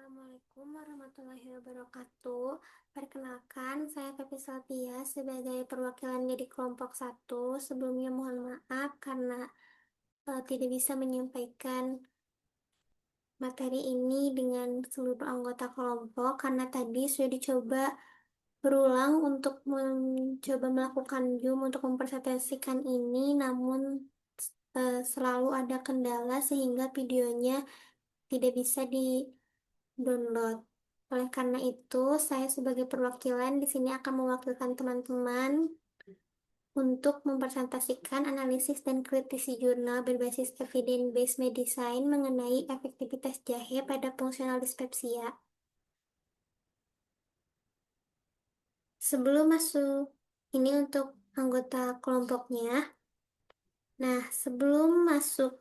Assalamualaikum warahmatullahi wabarakatuh. Perkenalkan, saya Pepi Saltia sebagai perwakilan dari kelompok satu. Sebelumnya mohon maaf karena tidak bisa menyampaikan materi ini dengan seluruh anggota kelompok karena tadi sudah dicoba berulang untuk mencoba melakukan Zoom untuk mempresentasikan ini, namun selalu ada kendala sehingga videonya tidak bisa di-download. Oleh karena itu, saya sebagai perwakilan di sini akan mewakilkan teman-teman untuk mempresentasikan analisis dan kritisi jurnal berbasis evidence-based medicine mengenai efektivitas jahe pada fungsional dispepsia. Sebelum masuk ini untuk anggota kelompoknya. Nah, sebelum masuk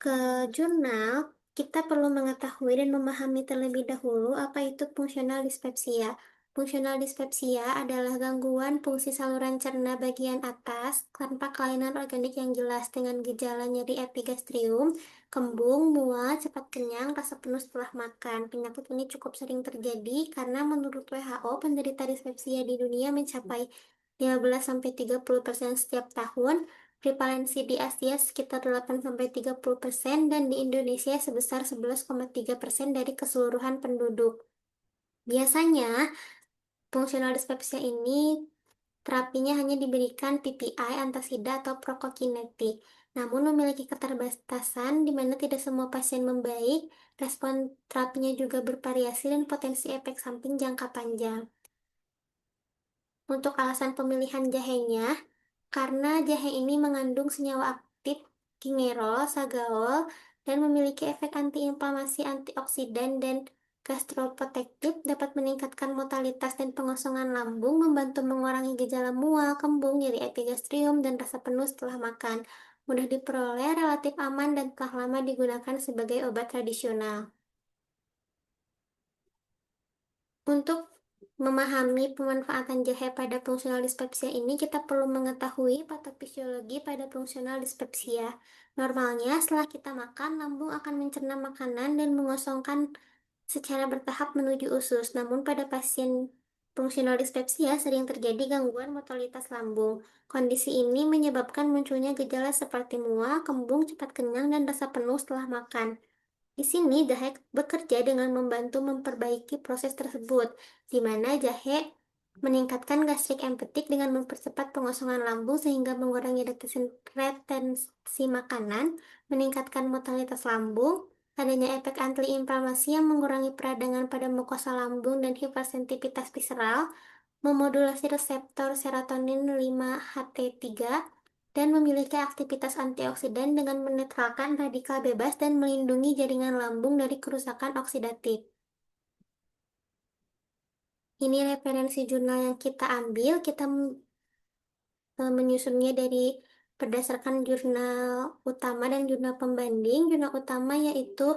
ke jurnal, kita perlu mengetahui dan memahami terlebih dahulu apa itu fungsional dispepsia. Fungsional dispepsia adalah gangguan fungsi saluran cerna bagian atas tanpa kelainan organik yang jelas dengan gejala nyeri epigastrium, kembung, mual, cepat kenyang, rasa penuh setelah makan. Penyakit ini cukup sering terjadi karena menurut WHO penderita dispepsia di dunia mencapai 15-30% setiap tahun. Prevalensi di Asia sekitar 8-30% dan di Indonesia sebesar 11,3% dari keseluruhan penduduk. Biasanya, fungsional dispepsia ini terapinya hanya diberikan PPI, antasida, atau prokokinetik. Namun memiliki keterbatasan di mana tidak semua pasien membaik, respon terapinya juga bervariasi dan potensi efek samping jangka panjang. Untuk alasan pemilihan jahenya, karena jahe ini mengandung senyawa aktif gingerol, sagaol, dan memiliki efek antiinflamasi, antioksidan, dan gastroprotektif, dapat meningkatkan motalitas dan pengosongan lambung, membantu mengurangi gejala mual, kembung, nyeri epigastrium, dan rasa penuh setelah makan. Mudah diperoleh, relatif aman, dan telah lama digunakan sebagai obat tradisional. Untuk memahami pemanfaatan jahe pada fungsional dispepsia ini, kita perlu mengetahui patofisiologi pada fungsional dispepsia. Normalnya, setelah kita makan, lambung akan mencerna makanan dan mengosongkan secara bertahap menuju usus. Namun pada pasien fungsional dispepsia sering terjadi gangguan motalitas lambung. Kondisi ini menyebabkan munculnya gejala seperti mual, kembung, cepat kenyang, dan rasa penuh setelah makan. Di sini, jahe bekerja dengan membantu memperbaiki proses tersebut, di mana jahe meningkatkan gastrik empetik dengan mempercepat pengosongan lambung sehingga mengurangi retensi makanan, meningkatkan motalitas lambung, adanya efek antiinflamasi yang mengurangi peradangan pada mukosa lambung dan hipersensitivitas visceral, memodulasi reseptor serotonin 5-HT3, dan memiliki aktivitas antioksidan dengan menetralkan radikal bebas dan melindungi jaringan lambung dari kerusakan oksidatif. Ini referensi jurnal yang kita ambil, kita menyusunnya dari berdasarkan jurnal utama dan jurnal pembanding. Jurnal utama yaitu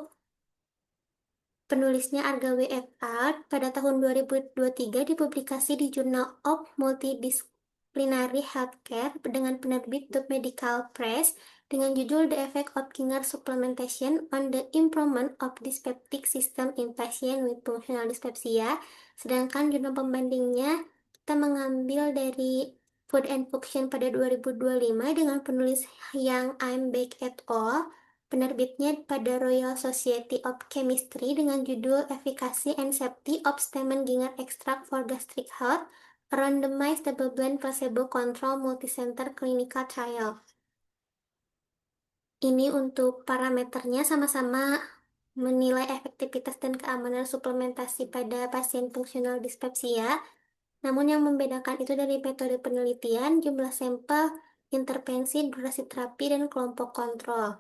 penulisnya Argawe et al. Pada tahun 2023 dipublikasi di Journal of Multidisciplinary Healthcare dengan penerbit The Medical Press dengan judul The Effect of Ginger Supplementation on the Improvement of Dyspeptic System in Patients with Functional Dyspepsia. Sedangkan jurnal pembandingnya kita mengambil dari Food and Function pada 2025 dengan penulis Yang Beck et al. Penerbitnya pada Royal Society of Chemistry dengan judul Efficacy and Safety of Stemmen Ginger Extract for Gastric Health, a Randomized Double-Blind Placebo-Controlled Multicenter Clinical Trial. Ini untuk parameternya sama-sama menilai efektivitas dan keamanan suplementasi pada pasien fungsional dispepsia. Namun yang membedakan itu dari metode penelitian, jumlah sampel, intervensi, durasi terapi, dan kelompok kontrol.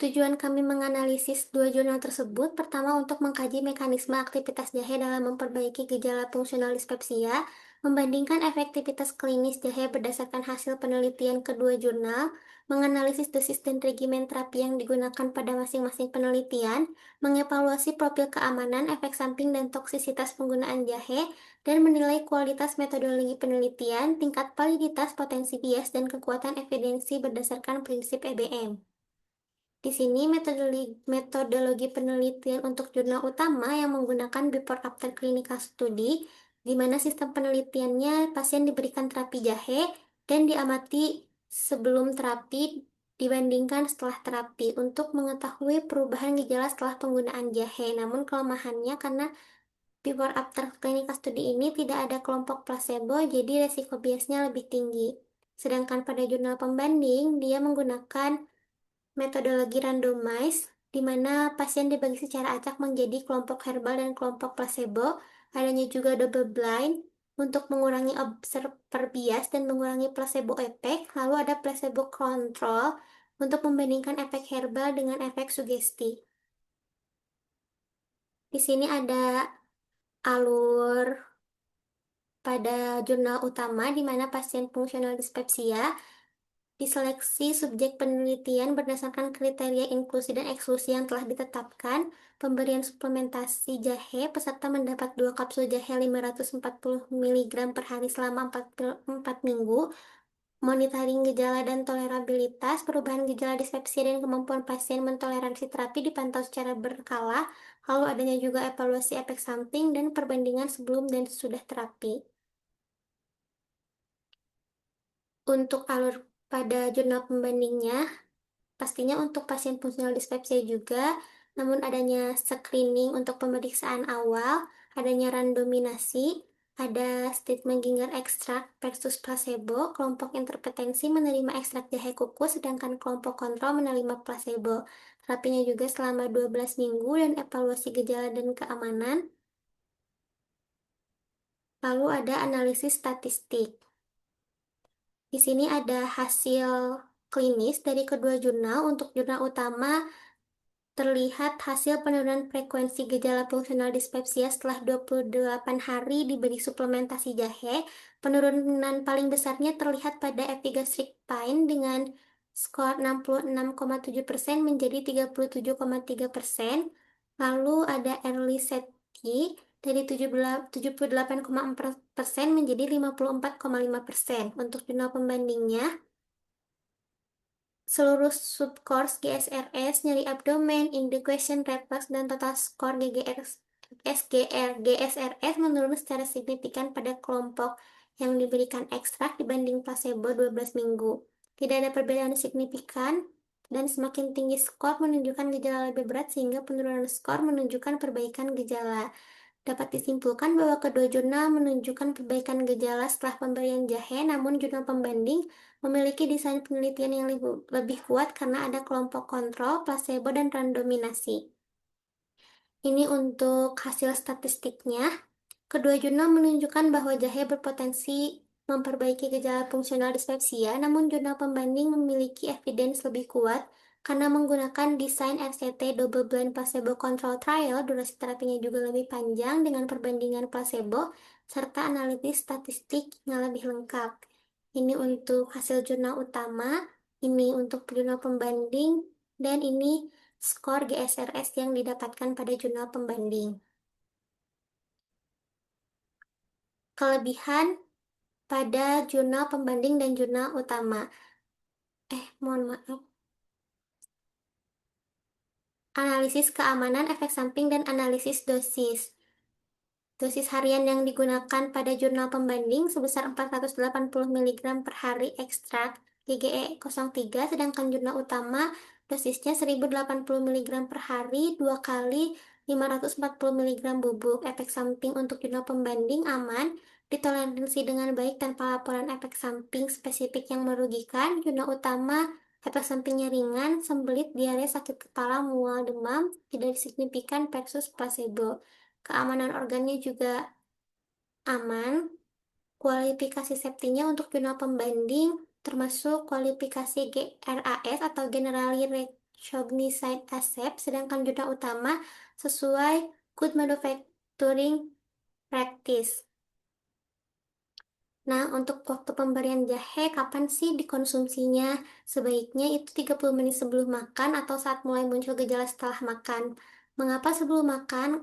Tujuan kami menganalisis dua jurnal tersebut, pertama untuk mengkaji mekanisme aktivitas jahe dalam memperbaiki gejala fungsional dispepsia, membandingkan efektivitas klinis jahe berdasarkan hasil penelitian kedua jurnal, menganalisis dosis dan regimen terapi yang digunakan pada masing-masing penelitian, mengevaluasi profil keamanan, efek samping, dan toksisitas penggunaan jahe, dan menilai kualitas metodologi penelitian, tingkat validitas, potensi bias, dan kekuatan evidensi berdasarkan prinsip EBM. Di sini metodologi penelitian untuk jurnal utama yang menggunakan before after clinical study, di mana sistem penelitiannya pasien diberikan terapi jahe dan diamati sebelum terapi dibandingkan setelah terapi untuk mengetahui perubahan gejala setelah penggunaan jahe. Namun kelemahannya karena before after clinical study ini tidak ada kelompok placebo, jadi resiko biasnya lebih tinggi. Sedangkan pada jurnal pembanding, dia menggunakan metodologi randomize, di mana pasien dibagi secara acak menjadi kelompok herbal dan kelompok placebo. Adanya juga double blind untuk mengurangi observer bias dan mengurangi placebo effect. Lalu ada placebo control untuk membandingkan efek herbal dengan efek sugesti. Di sini ada alur pada jurnal utama di mana pasien fungsional dispepsia diseleksi subjek penelitian berdasarkan kriteria inklusi dan eksklusi yang telah ditetapkan. Pemberian suplementasi jahe, peserta mendapat 2 kapsul jahe 540 mg per hari selama 4 minggu. Monitoring gejala dan tolerabilitas, perubahan gejala dispepsia dan kemampuan pasien mentoleransi terapi dipantau secara berkala. Lalu adanya juga evaluasi efek samping dan perbandingan sebelum dan sesudah terapi. Untuk alur pada jurnal pembandingnya, pastinya untuk pasien fungsional dispepsia juga, namun adanya screening untuk pemeriksaan awal, adanya randominasi, ada statement Ginger ekstrak versus placebo, kelompok intervensi menerima ekstrak jahe kukus, sedangkan kelompok kontrol menerima placebo. Terapinya juga selama 12 minggu dan evaluasi gejala dan keamanan. Lalu ada analisis statistik. Di sini ada hasil klinis dari kedua jurnal. Untuk jurnal utama, terlihat hasil penurunan frekuensi gejala fungsional dispepsia setelah 28 hari diberi suplementasi jahe. Penurunan paling besarnya terlihat pada epigastric pain dengan skor 66,7% menjadi 37,3%. Lalu ada early safety dari 78,4% menjadi 54,5%. Untuk jurnal pembandingnya, seluruh subcourse GSRS, nyeri abdomen, indication reflux, dan total skor GSRS menurun secara signifikan pada kelompok yang diberikan ekstrak dibanding placebo 12 minggu. Tidak ada perbedaan signifikan dan semakin tinggi skor menunjukkan gejala lebih berat sehingga penurunan skor menunjukkan perbaikan gejala. Dapat disimpulkan bahwa kedua jurnal menunjukkan perbaikan gejala setelah pemberian jahe, namun jurnal pembanding memiliki desain penelitian yang lebih kuat karena ada kelompok kontrol, placebo, dan randominasi. Ini untuk hasil statistiknya. Kedua jurnal menunjukkan bahwa jahe berpotensi memperbaiki gejala fungsional dispepsia, namun jurnal pembanding memiliki evidence lebih kuat karena menggunakan desain RCT Double Blind Placebo Control Trial. Durasi terapinya juga lebih panjang dengan perbandingan placebo, serta analisis statistik yang lebih lengkap. Ini untuk hasil jurnal utama, ini untuk jurnal pembanding, dan ini skor GSRS yang didapatkan pada jurnal pembanding. Kelebihan pada jurnal pembanding dan jurnal utama. Mohon maaf. Analisis keamanan, efek samping, dan analisis dosis. Dosis harian yang digunakan pada jurnal pembanding sebesar 480 mg per hari ekstrak GGE03, sedangkan jurnal utama dosisnya 1080 mg per hari 2 kali 540 mg bubuk. Efek samping untuk jurnal pembanding aman, ditoleransi dengan baik tanpa laporan efek samping spesifik yang merugikan. Jurnal utama efek sampingnya ringan, sembelit, diare, sakit kepala, mual, demam, tidak signifikan versus placebo. Keamanan organnya juga aman. Kualifikasi safety-nya untuk jurnal pembanding termasuk kualifikasi GRAS atau Generally Recognized Accept, sedangkan jurnal utama sesuai Good Manufacturing Practice. Nah, untuk waktu pemberian jahe, kapan sih dikonsumsinya? Sebaiknya itu 30 menit sebelum makan atau saat mulai muncul gejala setelah makan. Mengapa sebelum makan?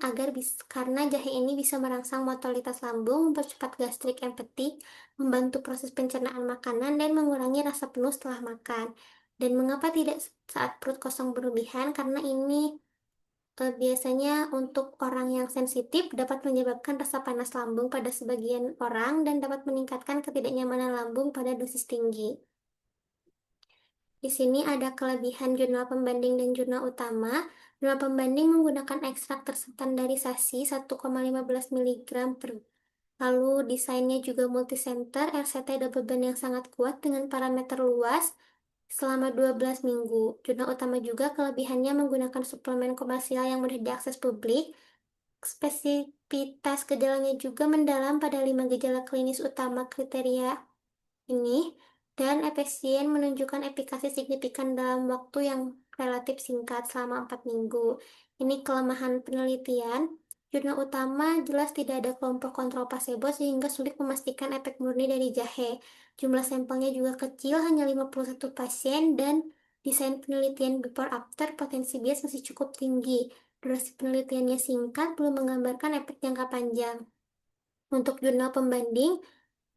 Karena jahe ini bisa merangsang motilitas lambung, mempercepat gastric emptying, membantu proses pencernaan makanan, dan mengurangi rasa penuh setelah makan. Dan mengapa tidak saat perut kosong berlebihan? Karena ini biasanya untuk orang yang sensitif dapat menyebabkan rasa panas lambung pada sebagian orang dan dapat meningkatkan ketidaknyamanan lambung pada dosis tinggi. Di sini ada kelebihan jurnal pembanding dan jurnal utama. Jurnal pembanding menggunakan ekstrak terstandarisasi 1,15 mg per. Lalu desainnya juga multicenter, RCT double blind yang sangat kuat dengan parameter luas selama 12 minggu. Jurnal utama juga kelebihannya menggunakan suplemen komersial yang mudah diakses publik. Spesifitas gejalanya juga mendalam pada 5 gejala klinis utama kriteria ini dan efisien menunjukkan efikasi signifikan dalam waktu yang relatif singkat selama 4 minggu. Ini kelemahan penelitian. Jurnal utama jelas tidak ada kelompok kontrol placebo sehingga sulit memastikan efek murni dari jahe. Jumlah sampelnya juga kecil, hanya 51 pasien dan desain penelitian before after potensi bias masih cukup tinggi. Durasi penelitiannya singkat, belum menggambarkan efek jangka panjang. Untuk jurnal pembanding,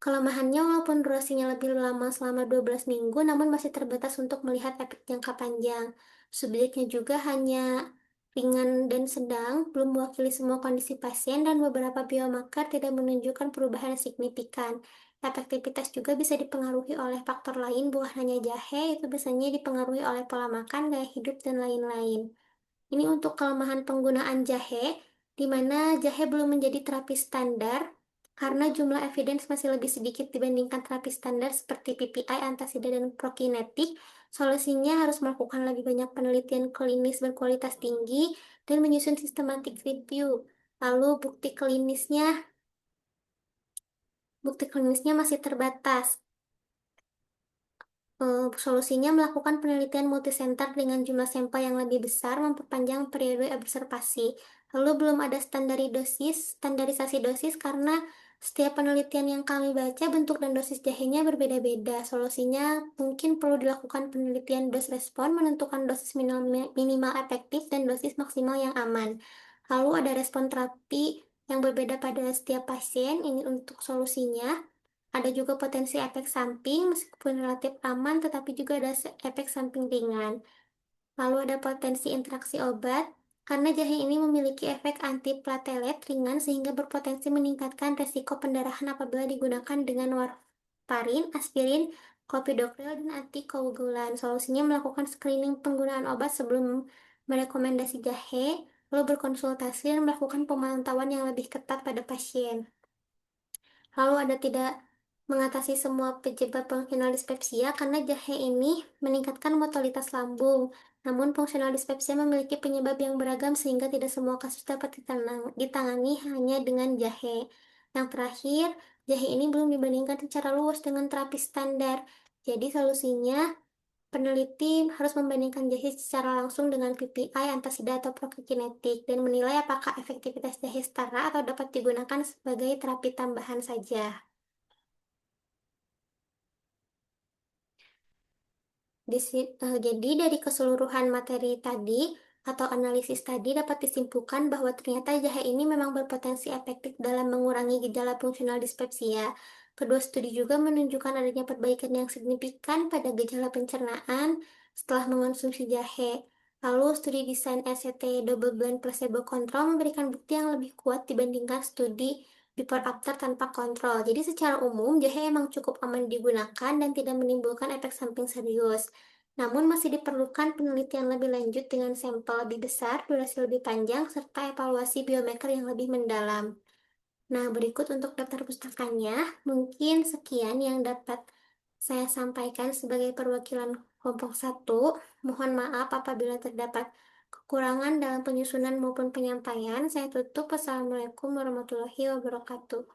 kelemahannya walaupun durasinya lebih lama selama 12 minggu, namun masih terbatas untuk melihat efek jangka panjang. Subjeknya juga hanya ringan dan sedang, belum mewakili semua kondisi pasien, dan beberapa biomarker tidak menunjukkan perubahan signifikan. Efektivitas juga bisa dipengaruhi oleh faktor lain, bukan hanya jahe, itu biasanya dipengaruhi oleh pola makan, gaya hidup, dan lain-lain. Ini untuk kelemahan penggunaan jahe, di mana jahe belum menjadi terapi standar karena jumlah evidence masih lebih sedikit dibandingkan terapi standar seperti PPI, antasida, dan prokinetik. Solusinya harus melakukan lebih banyak penelitian klinis berkualitas tinggi dan menyusun systematic review. Lalu bukti klinisnya masih terbatas. Solusinya melakukan penelitian multisenter dengan jumlah sampel yang lebih besar, memperpanjang periode observasi. Lalu belum ada standarisasi dosis karena setiap penelitian yang kami baca bentuk dan dosis jahenya berbeda-beda. Solusinya mungkin perlu dilakukan penelitian dose respon, menentukan dosis minimal efektif dan dosis maksimal yang aman. Lalu ada respon terapi yang berbeda pada setiap pasien. Ini untuk solusinya. Ada juga potensi efek samping, meskipun relatif aman, tetapi juga ada efek samping ringan. Lalu ada potensi interaksi obat, karena jahe ini memiliki efek antiplatelet ringan sehingga berpotensi meningkatkan resiko pendarahan apabila digunakan dengan warfarin, aspirin, clopidogrel, dan antikoagulan. Solusinya melakukan screening penggunaan obat sebelum merekomendasi jahe, lalu berkonsultasi dan melakukan pemantauan yang lebih ketat pada pasien. Lalu ada tidak mengatasi semua penyebab fungsional dispepsia karena jahe ini meningkatkan motalitas lambung. Namun fungsional dispepsia memiliki penyebab yang beragam sehingga tidak semua kasus dapat ditangani hanya dengan jahe. Yang terakhir, jahe ini belum dibandingkan secara luas dengan terapi standar. Jadi solusinya peneliti harus membandingkan jahe secara langsung dengan PPI, antasida, atau prokinetik dan menilai apakah efektivitas jahe setara atau dapat digunakan sebagai terapi tambahan saja. Jadi dari keseluruhan materi tadi atau analisis tadi dapat disimpulkan bahwa ternyata jahe ini memang berpotensi efektif dalam mengurangi gejala fungsional dispepsia. Kedua studi juga menunjukkan adanya perbaikan yang signifikan pada gejala pencernaan setelah mengonsumsi jahe. Lalu studi desain RCT double blind placebo control memberikan bukti yang lebih kuat dibandingkan studi before after tanpa kontrol. Jadi secara umum jahe emang cukup aman digunakan dan tidak menimbulkan efek samping serius. Namun masih diperlukan penelitian lebih lanjut dengan sampel lebih besar, durasi lebih panjang, serta evaluasi biomarker yang lebih mendalam. Nah, berikut untuk daftar pustakanya, mungkin sekian yang dapat saya sampaikan sebagai perwakilan kelompok 1. Mohon maaf apabila terdapat kekurangan dalam penyusunan maupun penyampaian. Saya tutup. Wassalamualaikum warahmatullahi wabarakatuh.